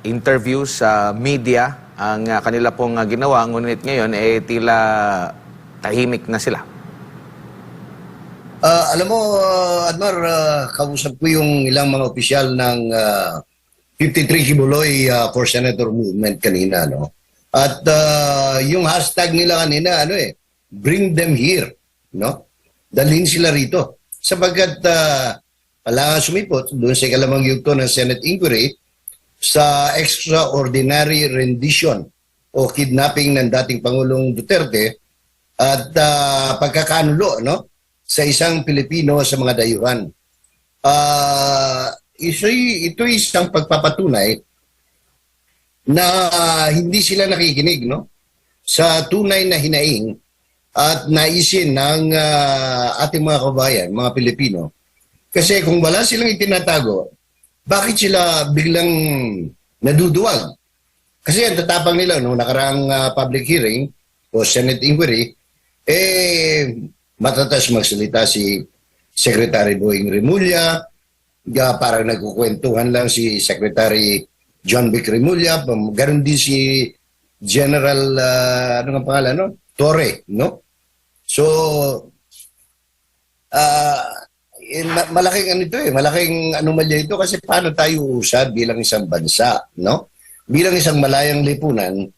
interview sa media ang kanila pong ginawa, ngunit ngayon tila tahimik na sila. Alam mo, Admar, kausap ko yung ilang mga opisyal ng 53 Kibuloy for Senator Movement kanina, no? At yung hashtag nila kanina, bring them here, no? Dalhin sila rito. Sapagkat kailangan sumipot doon sa ikalamang yugto ng Senate inquiry sa extraordinary rendition o kidnapping ng dating Pangulong Duterte at pagkakanulo, no? Sa isang Pilipino sa mga dayuhan. Ito isang pagpapatunay na hindi sila nakikinig, no? Sa tunay na hinaing at naisin ng ating mga kabayan, mga Pilipino. Kasi kung wala silang itinatago, bakit sila biglang naduduwag? Kasi ang tatapang nila, no, nakaraang public hearing o Senate inquiry, matatas magsalita si Secretary Boying Remulla, parang nagkukwentuhan lang si Secretary John Vic Remulla, ganon din si General, ano nga pangalan, no? Torre, no? So, malaking malaking anomalya ito kasi paano tayo usad bilang isang bansa, no? Bilang isang malayang lipunan,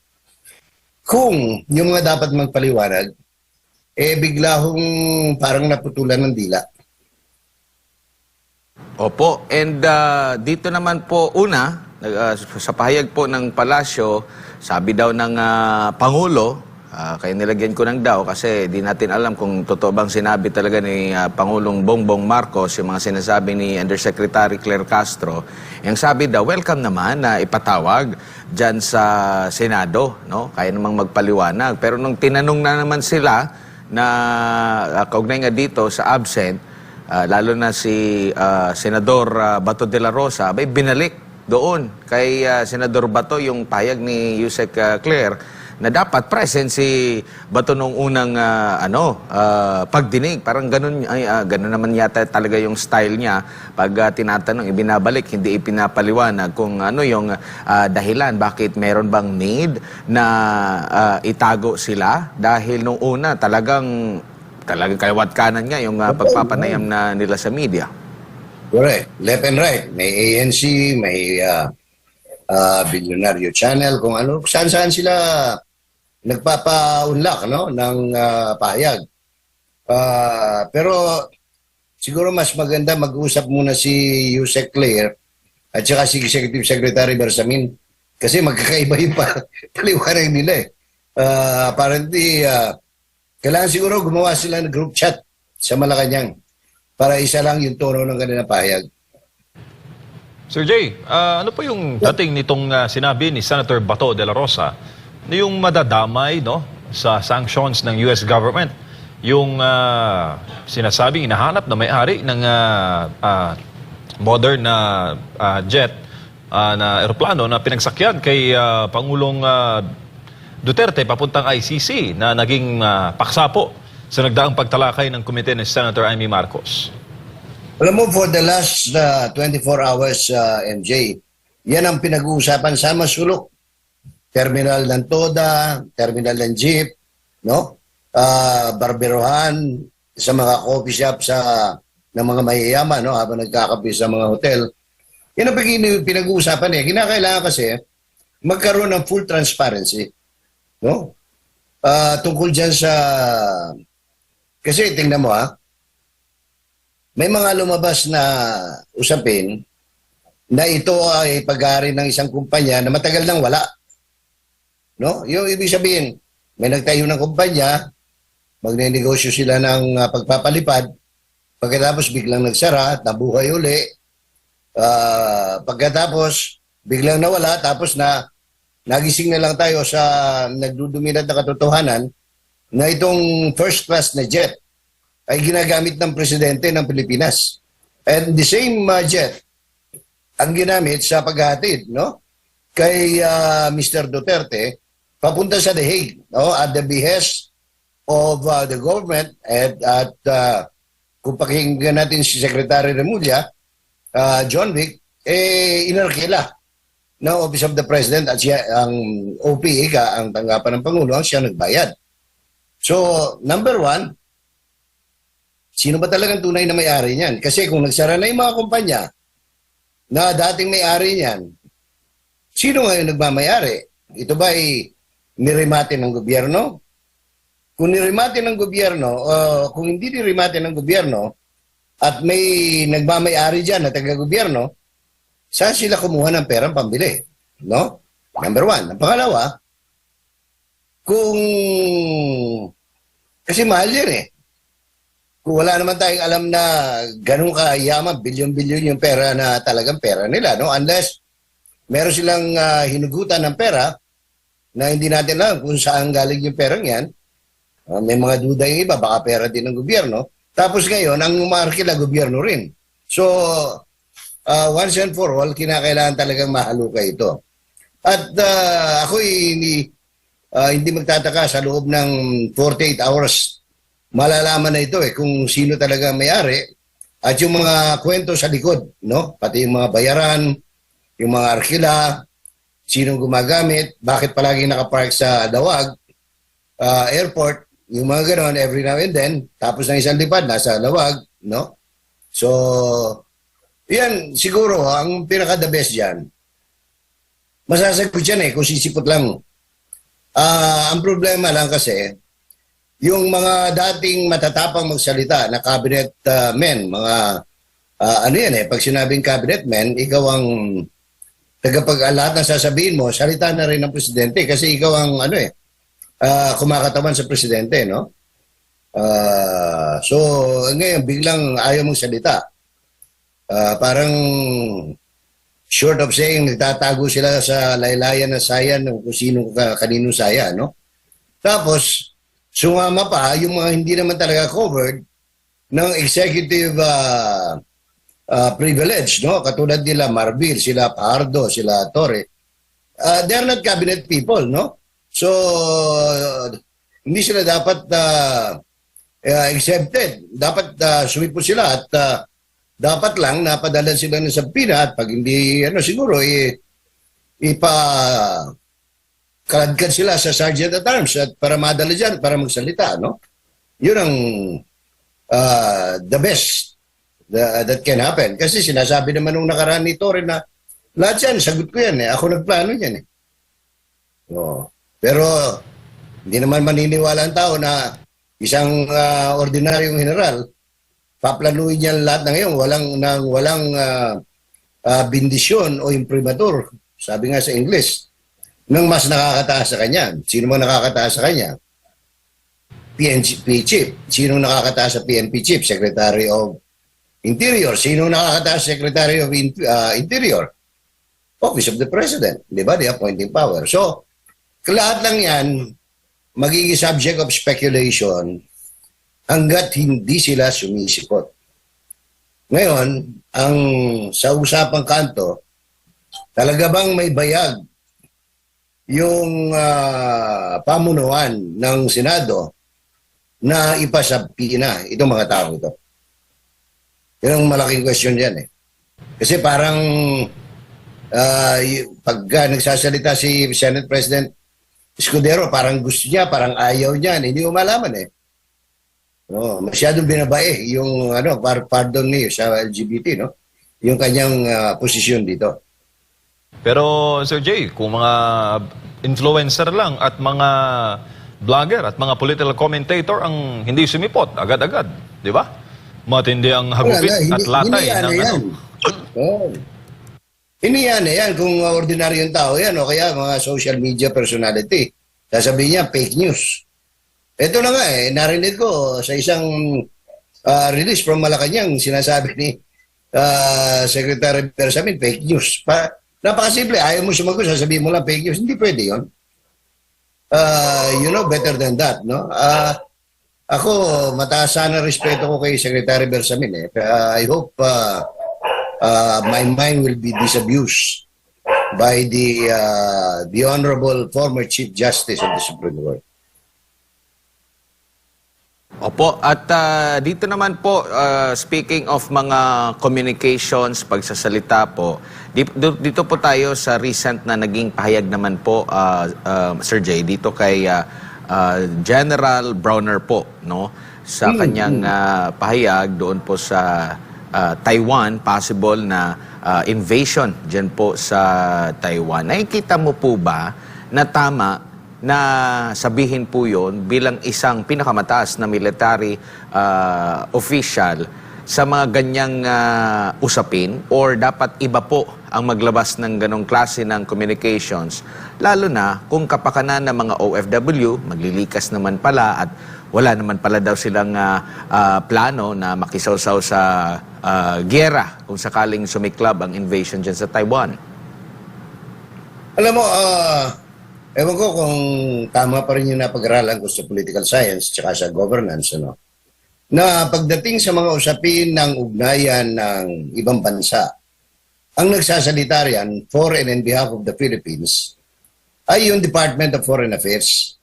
kung yung mga dapat magpaliwanag, bigla hong parang naputulan ng dila. Opo, and dito naman po sa pahayag po ng palasyo, sabi daw ng Pangulo, kaya nilagyan ko ng daw kasi di natin alam kung totoo bang sinabi talaga ni Pangulong Bongbong Marcos yung mga sinasabi ni Undersecretary Claire Castro. Yung sabi daw, welcome naman na ipatawag dyan sa Senado, no? Kaya namang magpaliwanag. Pero nung tinanong na naman sila na kaugnay nga dito sa absent, lalo na si Senador Bato de la Rosa, binalik doon kay Senador Bato yung payag ni Yusek Claire na dapat present si Bato nung unang pagdinig. Parang ganun naman yata talaga yung style niya pag tinatanong, ibinabalik, hindi ipinapaliwanag kung ano yung dahilan, bakit meron bang need na itago sila dahil nung una talagang kaliwat kanan nga yung pagpapanayam na nila sa media. Correct. Left and right. May ANC, may Billionaire Channel, kung ano, saan-saan sila nagpapaunlak, no, ng pahayag. Pero siguro mas maganda mag-usap muna si Yusek Claire at saka si Executive Secretary Bersamin kasi magkakaiba yung paliwanag nila eh. Apparently, kailangan siguro gumawa sila ng group chat sa Malacanang para isa lang yung tono ng kanilang pahayag. Sir Jay, ano po yung dating nitong sinabi ni Senator Bato de la Rosa na yung madadamay, no, sa sanctions ng US government? Yung sinasabing hinahanap na may-ari ng modern na jet na eroplano na pinagsakyan kay Pangulong Duterte papuntang ICC na naging paksa po sa nagdaang pagtalakay ng komite ni Senator Amy Marcos. Alam mo, for the last 24 hours, MJ, yan ang pinag-uusapan sa Masulok. Terminal ng Toda, terminal ng Jeep, no? Barberohan, sa mga coffee shop ng mga mayayaman, no? Habang nagkakape sa mga hotel. Yan ang pinag-uusapan eh. Kinakailangan kasi magkaroon ng full transparency, no? Tungkol dyan sa... Kasi tingnan mo may mga lumabas na usapin na ito ay pag-aari ng isang kumpanya na matagal nang wala. No? Yung ibig sabihin, may nagtayo ng kumpanya, magnenegosyo sila ng pagpapalipad, pagkatapos biglang nagsara at nabuhay uli, pagkatapos biglang nawala, tapos nagising na lang tayo sa nagduduminat na katotohanan na itong first class na jet ay ginagamit ng presidente ng Pilipinas. And the same jet ang ginamit sa paghahatid, no, kay Mr. Duterte papunta sa The Hague, no, at the behest of the government at kung pakinggan natin si Secretary Remulla, John Vic, inarkila ng Office of the President at siya, ang OPA ang tanggapan ng Pangulo, ang siya nagbayad. So, number one, sino ba talagang tunay na may-ari niyan? Kasi kung nagsara na yung mga kumpanya na dating may-ari niyan, sino ngayon nagmamayari? Ito ba ay nirimate ng gobyerno? Kung nirimate ng gobyerno, kung hindi nirimate ng gobyerno, at may nagmamayari dyan na taga-gobyerno, saan sila kumuha ng perang pambili? No? Number one. Ang pangalawa, kung... Kasi mahal yan eh. Kung wala naman tayong alam na ganun kayaman, bilyon-bilyon yung pera na talagang pera nila, no? Unless meron silang hinugutan ng pera na hindi natin alam kung saan galing yung perang yan. May mga duda yung iba, baka pera din ng gobyerno. Tapos ngayon, ang umarkila gobyerno rin. So, once and for all, kinakailangan talagang mahalukay ito. At ako hindi magtataka sa loob ng 48 hours, malalaman na ito kung sino talaga may-ari at yung mga kwento sa likod, no? Pati yung mga bayaran, yung mga arkila, sinong gumagamit, bakit palagi nakapark sa Dawag Airport, yung mga gano'n, every now and then, tapos ng isang lipad, nasa Lawag, no? So, yan, siguro, ang pinaka-the best dyan, masasagot yan kung sisipot lang. Ang problema lang kasi, yung mga dating matatapang magsalita na cabinet men, mga, ano yan pag sinabing cabinet men, ikaw ang lahat ng sasabihin mo, salita na rin ng presidente kasi ikaw ang, kumakatawan sa presidente, no? So, ngayon, biglang ayaw mong salita. Parang short of saying, nagtatago sila sa laylayan na sayan ng kung sino kaninong saya, no? Tapos, sumama pa yung mga hindi naman talaga covered ng executive privilege, no? Katulad nila Marbil, sila Pardo, sila Torre. They're not cabinet people, no? So, hindi sila dapat exempted. Dapat sumipot sila at dapat lang napadalan sila ng sabina at pag hindi, siguro, kaladkad sila sa Sergeant at Arms at para madala dyan, para magsalita, no? Yun ang the best that can happen. Kasi sinasabi naman nung nakaraan ni Torre na lahat yan, sagot ko yan Ako nagplano yan No. Pero hindi naman maniniwala ang tao na isang ordinaryong general paplanuin niya lahat ng ngayon walang bindisyon o imprimatur, sabi nga sa English, ng mas nakakataas sa kanya. Sino mo nakakataas sa kanya? PNP chief. Sino nakakataas sa PNP chief? Secretary of Interior. Sino nakakataas Secretary of Interior? Office of the President. Di ba? The appointing power. So, lahat lang yan, magiging subject of speculation hanggat hindi sila sumisipot. Ngayon, ang sa usapang kanto, talaga bang may bayag yung pamunuan ng Senado na ipasabina itong mga tao ito? Yan ang malaking question yan Kasi parang pag nagsasalita si Senate President Escudero, parang gusto niya, parang ayaw niya, hindi mo malaman masyadong binabae yung pardon niyo sa LGBT, no? Yung kanyang posisyon dito. Pero Sir Jay, kung mga influencer lang at mga vlogger at mga political commentator ang hindi sumipot agad-agad, di ba? Matindi ang hagupit at latay ng Hindi yan kung ordinaryong tao yan o kaya mga social media personality. Sasabihin niya fake news. Ito na nga narinig ko sa isang release from Malacanang, sinasabi ni Secretary Bersamin, fake news. Napakasimple, ayaw mo sumagot, sasabihin mo lang fake news. Hindi pwede yun. You know better than that, no? Ako, mataas sana respeto ko kay Secretary Bersamin I hope my mind will be disabused by the Honorable former Chief Justice of the Supreme Court. Opo, at dito naman po, speaking of mga communications, pagsasalita po, dito po tayo sa recent na naging pahayag naman po, Sir Jay, dito kay General Browner po, no? Sa kanyang pahayag doon po sa Taiwan, possible na invasion dyan po sa Taiwan. Nakikita mo po ba na tama na sabihin po yun bilang isang pinakamataas na military official sa mga ganyang usapin, or dapat iba po ang maglabas ng ganong klase ng communications, lalo na kung kapakanan ng mga OFW, maglilikas naman pala at wala naman pala daw silang plano na makisawsaw sa giyera kung sakaling sumiklab ang invasion dyan sa Taiwan. Alam mo, ewan ko kung tama pa rin yung napag-aralan ko sa political science tsaka sa governance, ano? Na pagdating sa mga usapin ng ugnayan ng ibang bansa, ang nagsasalita riyan for and in behalf of the Philippines ay yung Department of Foreign Affairs,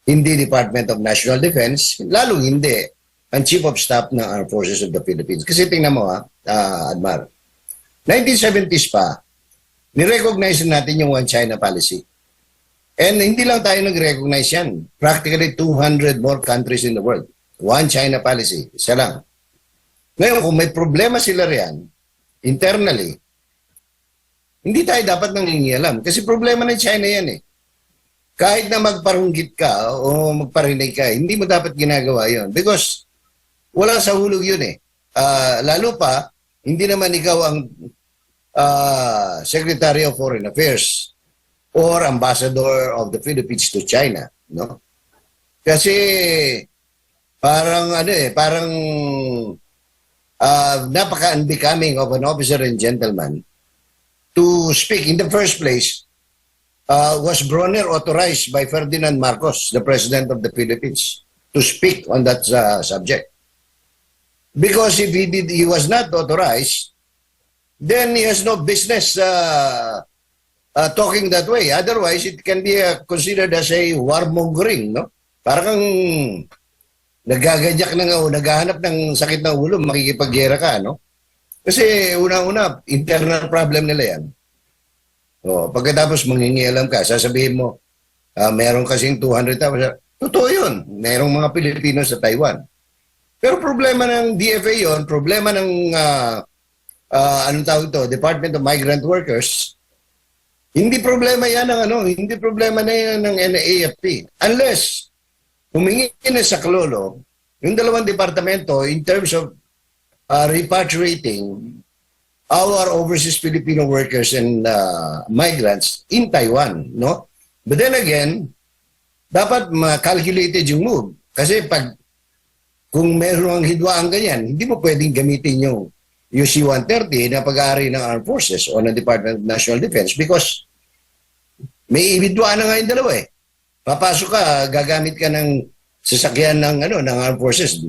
hindi Department of National Defense, lalong hindi ang Chief of Staff ng Armed Forces of the Philippines. Kasi tingnan mo Admar, 1970s pa, nirecognize natin yung One China policy. And hindi lang tayo nag-recognize yan. Practically 200 more countries in the world. One China policy. Isa lang. Ngayon, kung may problema sila riyan, internally, hindi tayo dapat nangingialam. Kasi problema ng China yan eh. Kahit na magparunggit ka o magparinig ka, hindi mo dapat ginagawa yon. Because wala sa hulog yun eh. Lalo pa, hindi naman ikaw ang Secretary of Foreign Affairs or Ambassador of the Philippines to China, no? Kasi parang napaka-unbecoming of an officer and gentleman to speak. In the first place, was Bronner authorized by Ferdinand Marcos, the President of the Philippines, to speak on that subject? Because if he was not authorized, then he has no business talking that way. Otherwise, it can be considered as a warmongering, no? Parang nagaganyak na o naghahanap ng sakit ng ulo, makikipagyera ka, no? Kasi una-una, internal problem nila yan. O, pagkatapos mangingialam ka, sasabihin mo, meron kasing 200,000. Totoo yun. Merong mga Pilipino sa Taiwan. Pero problema ng DFA yun, problema ng anong tawag ito, Department of Migrant Workers. Hindi problema yan hindi problema na yan ng NAAFP. Unless humingi na sa Klolo, yung dalawang departamento in terms of repatriating our overseas Filipino workers and migrants in Taiwan, no? But then again, dapat ma-calculated yung move. Kasi kung meron ang hidwaan ganyan, hindi mo pwedeng gamitin yung C-130 na pag-aari ng Armed Forces o ng Department of National Defense because may hidwaan na nga yung dalawa eh. Papasok ka, gagamit ka ng sasakyan ng Armed Forces.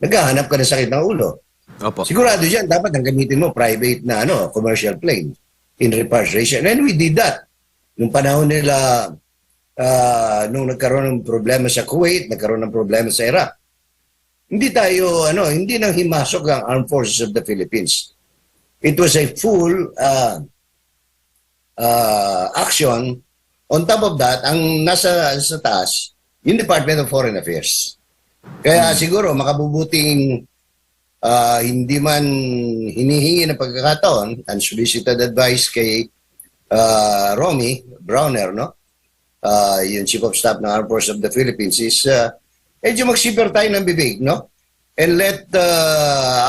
Naghahanap ka ng sakit ng ulo. Opo. Sigurado dyan, dapat ang gamitin mo private na commercial plane in repatriation. And we did that. Nung panahon nila, nung nagkaroon ng problema sa Kuwait, nagkaroon ng problema sa Iraq. Hindi tayo, hindi nang himasok ang Armed Forces of the Philippines. It was a full action. On top of that, ang nasa sa taas, yung Department of Foreign Affairs. Kaya siguro makabubuting hindi man hinihingi ng pagkakataon, unsolicited advice kay Romy Browner, no? Yung Chief of Staff ng Armed Forces of the Philippines is medyo magsipir tayo ng bibig, no? And let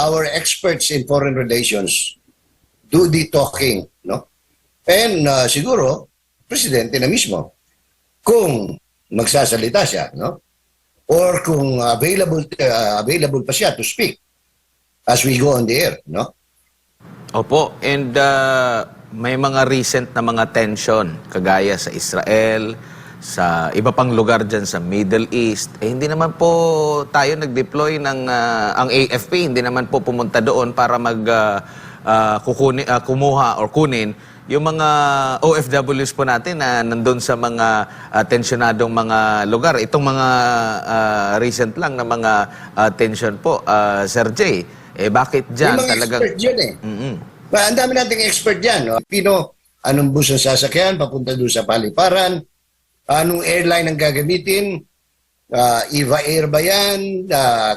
our experts in foreign relations do the talking, no? And siguro, presidente na mismo, kung magsasalita siya, no? Or kung available pa siya to speak as we go on the air, no? Opo, and may mga recent na mga tension kagaya sa Israel, sa iba pang lugar dyan sa Middle East. Hindi naman po tayo nag-deploy ng ang AFP, hindi naman po pumunta doon para kumuha or kunin yung mga OFWs po natin na nandun sa mga tensyonadong mga lugar. Itong mga recent lang na mga tension po, Sir Jay, bakit May dyan mga talagang... expert dyan eh. Ang dami nating expert dyan. No? Pino, anong bus ang sasakyan, papunta doon sa paliparan, anong airline ang gagamitin, EVA Air ba yan,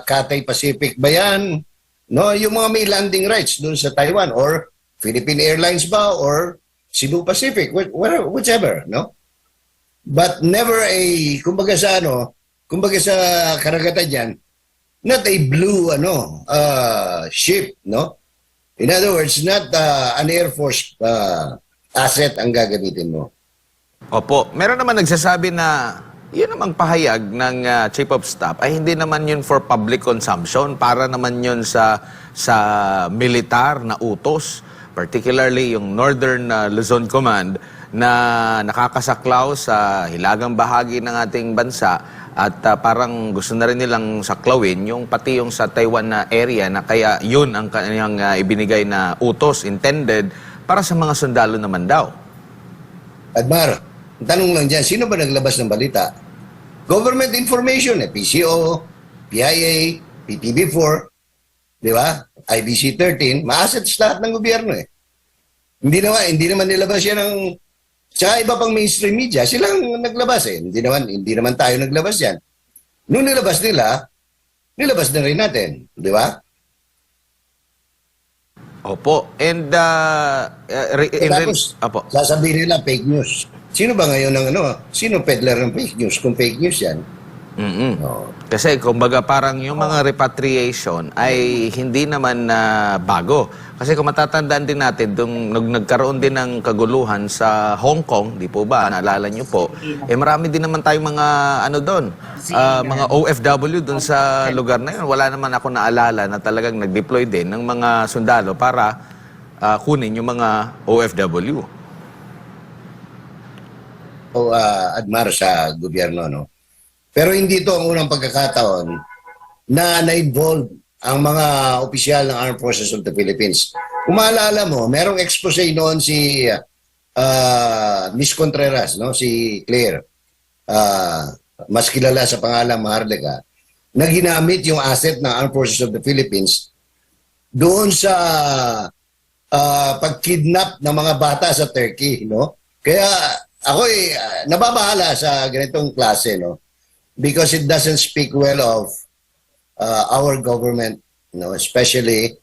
Cathay Pacific ba yan, no? Yung mga may landing rights doon sa Taiwan, or Philippine Airlines ba, or Cebu Pacific, whichever, no? But never kumbaga sa karagatan dyan, not a blue ship, no? In other words, not an Air Force asset ang gagamitin mo. Opo, meron naman nagsasabi na yun namang pahayag ng Chief of Staff ay hindi naman yun for public consumption, para naman yun sa militar na utos, particularly yung Northern Luzon Command na nakakasaklaw sa hilagang bahagi ng ating bansa. At parang gusto na rin nilang saklawin yung pati yung sa Taiwan na area, na kaya yun ang kanyang ibinigay na utos, intended para sa mga sundalo naman daw. Admar, tanong lang dyan, sino ba naglabas ng balita? Government information, PCO, PIA, PTB4, di ba? IBC 13, ma-assets lahat ng gobyerno eh. Hindi naman nilabas yan ng... Tsaka iba pang mainstream media, silang naglabas eh. Hindi naman tayo naglabas yan. Nung nilabas nila, nilabas na rin natin. Di ba? Opo. And Tapos, Opo. sasabihin nila fake news. Sino ba ngayon sino peddler ng fake news? Kung fake news yan. Oh. Kasi kumbaga parang yung mga repatriation ay hindi naman bago. Kasi kung matatandaan din natin, nagkaroon din ng kaguluhan sa Hong Kong, di po ba? Naalala nyo po. Marami din naman tayong mga doon, mga OFW doon sa lugar na yun. Wala naman ako naalala na talagang nag-deploy din ng mga sundalo para kunin yung mga OFW. Admar sa gobyerno, no? Pero hindi ito ang unang pagkakataon na na-involve ang mga opisyal ng Armed Forces of the Philippines. Kung maalala mo, merong expose noon si Miss Contreras, no? Si Claire, mas kilala sa pangalang Maharlika, na ginamit yung asset ng Armed Forces of the Philippines doon sa pagkidnap ng mga bata sa Turkey, no? Kaya ako nababahala sa ganitong klase, no? Because it doesn't speak well of our government, no? Especially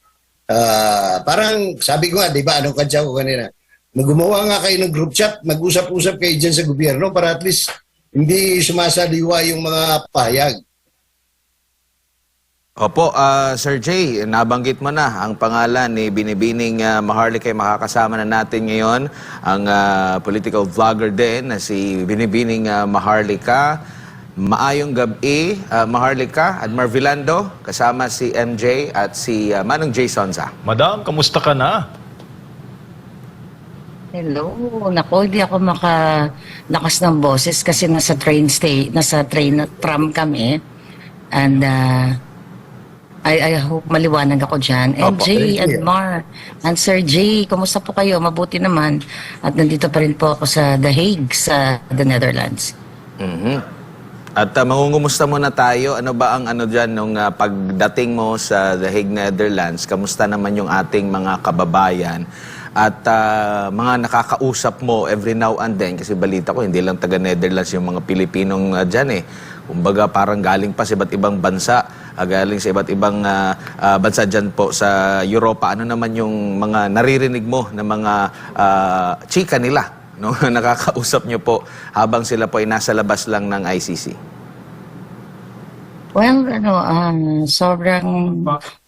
parang sabi ko nga, 'di ba, anong kantsa ko kanina? Gumawa nga kayo ng group chat, mag-usap-usap kayo diyan sa gobyerno para at least hindi sumasaliwa yung mga pahayag. Opo, Sir Jay, nabanggit mo na ang pangalan ni Binibining Maharlika. Makakasama na natin ngayon ang political vlogger din na si Binibining Maharlika. Maayong gabi, Maharlika at Marvilando, kasama si MJ at si Manong J. Sonza. Madam, kamusta ka na? Hello. Nako, hindi ako makalakas ng boses kasi nasa tram kami. And I hope maliwanag ako dyan. Opo, MJ, Admar, and Sir J, kumusta po kayo? Mabuti naman. At nandito pa rin po ako sa The Hague, sa the Netherlands. At mangungumusta muna tayo. Ano ba ang dyan nung pagdating mo sa The Hague, Netherlands? Kamusta naman yung ating mga kababayan? At mga nakakausap mo every now and then, kasi balita ko, hindi lang taga-Netherlands yung mga Pilipinong dyan eh. Kumbaga parang galing pa sa iba't ibang bansa, galing sa iba't ibang bansa dyan po sa Europa. Ano naman yung mga naririnig mo na mga chika nila, no? Nakakausap nyo po habang sila po ay nasa labas lang ng ICC? Well, sobrang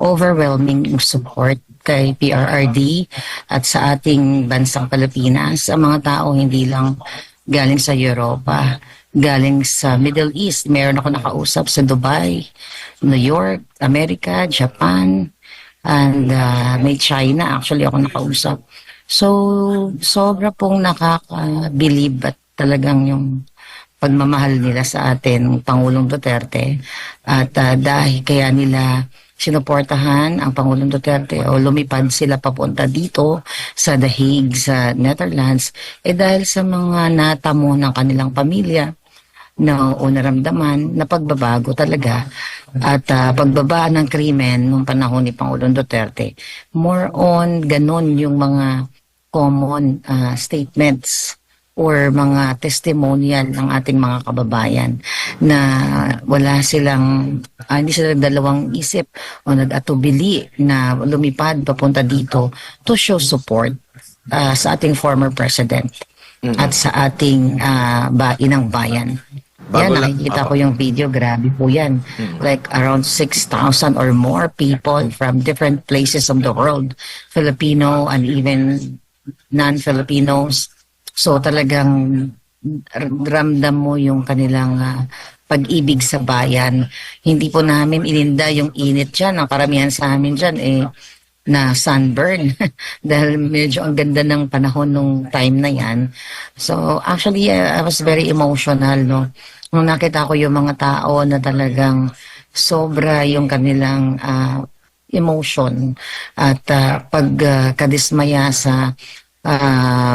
overwhelming yung support kay PRRD at sa ating bansang Pilipinas. Ang mga tao hindi lang galing sa Europa, galing sa Middle East. Meron ako nakausap sa Dubai, New York, America, Japan, and may China actually ako nakausap. So, sobra pong nakakabilib at talagang yung pagmamahal nila sa atin, Pangulong Duterte. At dahil kaya nila sinuportahan ang Pangulong Duterte o lumipad sila papunta dito sa The Hague, sa Netherlands, dahil sa mga natamo ng kanilang pamilya na o naramdaman na pagbabago talaga at pagbaba ng krimen nung panahon ni Pangulong Duterte. More on ganon yung mga common statements or mga testimonial ng ating mga kababayan na wala silang, hindi sila dalawang isip o nag-atubili na lumipad papunta dito to show support sa ating former president at sa ating inang bayan. Bago Yan, lang- nakikita ko yung video, grabe po yan. Like around 6,000 or more people from different places of the world, Filipino and even non-Filipinos. So talagang ramdam mo yung kanilang pag-ibig sa bayan. Hindi po namin ininda yung init dyan. Ang karamihan sa amin dyan na sunburn dahil medyo ang ganda ng panahon nung time na yan. So actually I was very emotional no nung nakita ko yung mga tao na talagang sobra yung kanilang emotion at pagkadismaya sa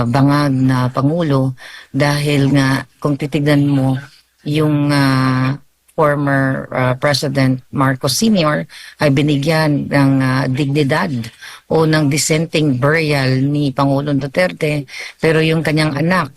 bangag na Pangulo dahil nga kung titignan mo yung former President Marcos Sr. ay binigyan ng dignidad o ng dissenting burial ni Pangulong Duterte, pero yung kanyang anak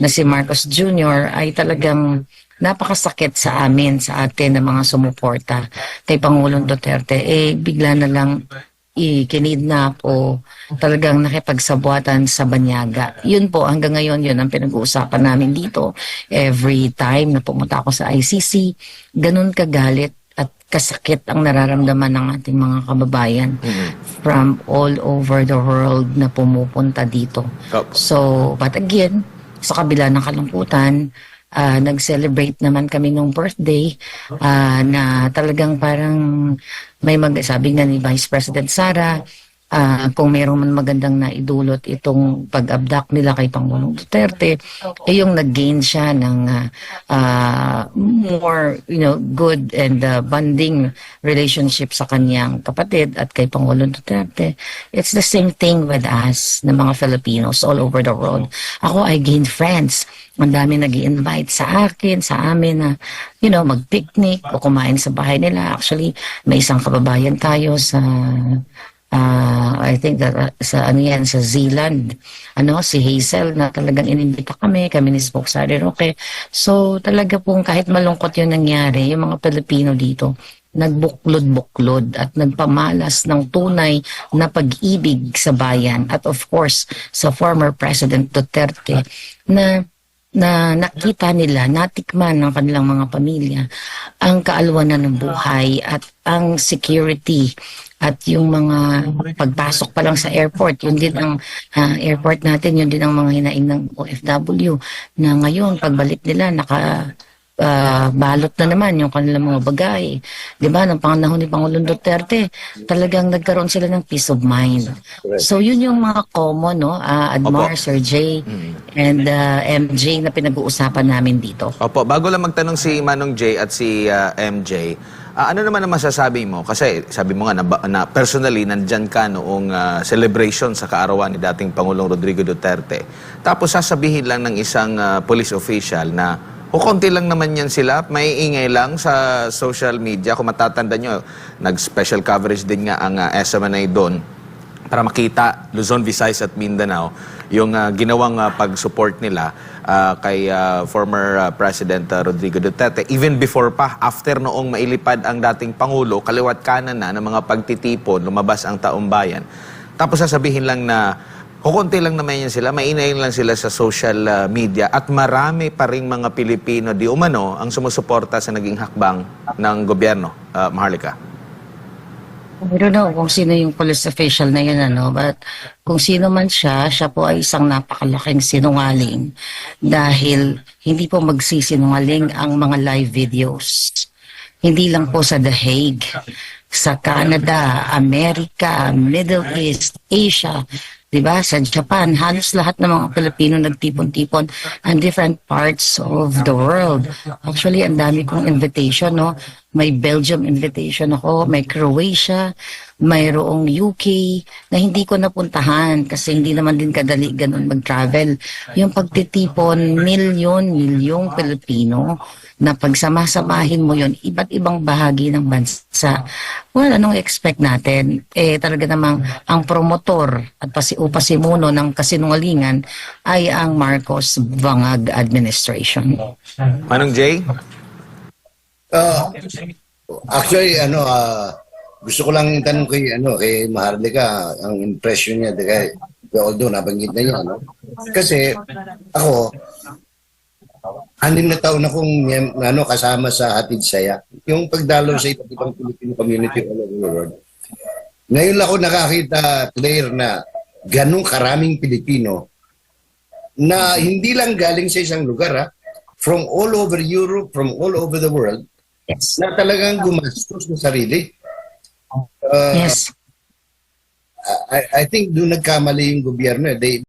na si Marcos Jr. ay talagang napakasakit sa amin, sa atin na mga sumuporta kay Pangulong Duterte. Bigla na lang ikinidnap o talagang nakipagsabuatan sa banyaga. Yun po, hanggang ngayon, yun ang pinag-uusapan namin dito. Every time na pumunta ako sa ICC, ganun kagalit at kasakit ang nararamdaman ng ating mga kababayan from all over the world na pumupunta dito. So, but again, sa kabila ng kalungkutan, nag-celebrate naman kami nung birthday na talagang parang sabi nga ni Vice President Sara, kung mayroong man magandang naidulot itong pag-abduct nila kay Pangulong Duterte, yung nag-gain siya ng more good and bonding relationship sa kanyang kapatid at kay Pangulong Duterte. It's the same thing with us na mga Filipinos all over the world. Ako, I gained friends. Ang dami nag-i-invite sa akin, sa amin na, mag-picnic o kumain sa bahay nila. Actually, may isang kababayan tayo sa I think that sa Zealand, si Hazel na talagang inimbita kami ni Spoke Sari Roque. So talaga pong kahit malungkot yung nangyari, yung mga Pilipino dito nagbuklod-buklod at nagpamalas ng tunay na pag-ibig sa bayan at of course sa former President Duterte na nakita nila, natikman ng kanilang mga pamilya ang kaalwanan ng buhay at ang security at yung mga pagpasok pa lang sa airport, yun din ang airport natin, yun din ang mga hinaing ng OFW na ngayon pagbalik nila balot na naman yung kanilang mga bagay. Diba? Nung panahon ni Pangulong Duterte, talagang nagkaroon sila ng peace of mind. So yun yung mga common, Admar, Sir Jay, and MJ na pinag-uusapan namin dito. Opo, bago lang magtanong si Manong J at si MJ, ano naman ang masasabi mo? Kasi sabi mo nga na personally nandyan ka noong celebration sa kaarawan ni dating Pangulong Rodrigo Duterte. Tapos sasabihin lang ng isang police official na konti lang naman yan sila, may ingay lang sa social media. Kung matatanda nyo, nag-special coverage din nga ang SMNA doon para makita Luzon, Visayas at Mindanao yung ginawang pag-support nila kay former President Rodrigo Duterte. Even before pa, after noong mailipad ang dating Pangulo, kaliwat kanan na ng mga pagtitipon, lumabas ang taong bayan. Tapos sasabihin lang na kukunti lang naman yan sila, mainay lang sila sa social media at marami pa ring mga Pilipino di umano ang sumusuporta sa naging hakbang ng gobyerno. Maharlika. I don't know kung sino yung police official na yun, but kung sino man siya po ay isang napakalaking sinungaling dahil hindi po magsisinungaling ang mga live videos. Hindi lang po sa The Hague, sa Canada, Amerika, Middle East, Asia, diba? Sa Japan, halos lahat ng mga Pilipino nagtipon-tipon ang different parts of the world. Actually, ang dami kong invitation, may Belgium invitation ako, may Croatia, mayroong UK na hindi ko napuntahan kasi hindi naman din kadali ganun mag-travel. Yung pagtitipon, milyong Pilipino na pagsama-samahin mo yon iba't ibang bahagi ng bansa. Well, anong expect natin? Talaga namang ang promotor at pasimuno ng kasinungalingan ay ang Marcos Vangag administration. Manong Jay? Actually, gusto ko lang tanong kay Maharlika, ang impression niya, although nabanggit na niya, no? Kasi ako, 6 na taon akong kasama sa Hatid Saya, yung pagdalo sa iba't ibang Filipino community all over the world. Ngayon lang ako nakakita, Claire, na ganong karaming Pilipino na hindi lang galing sa isang lugar, from all over Europe, from all over the world, Yes. na talagang gumastos ng sarili. Yes. I think doon nagkamali yung gobyerno. They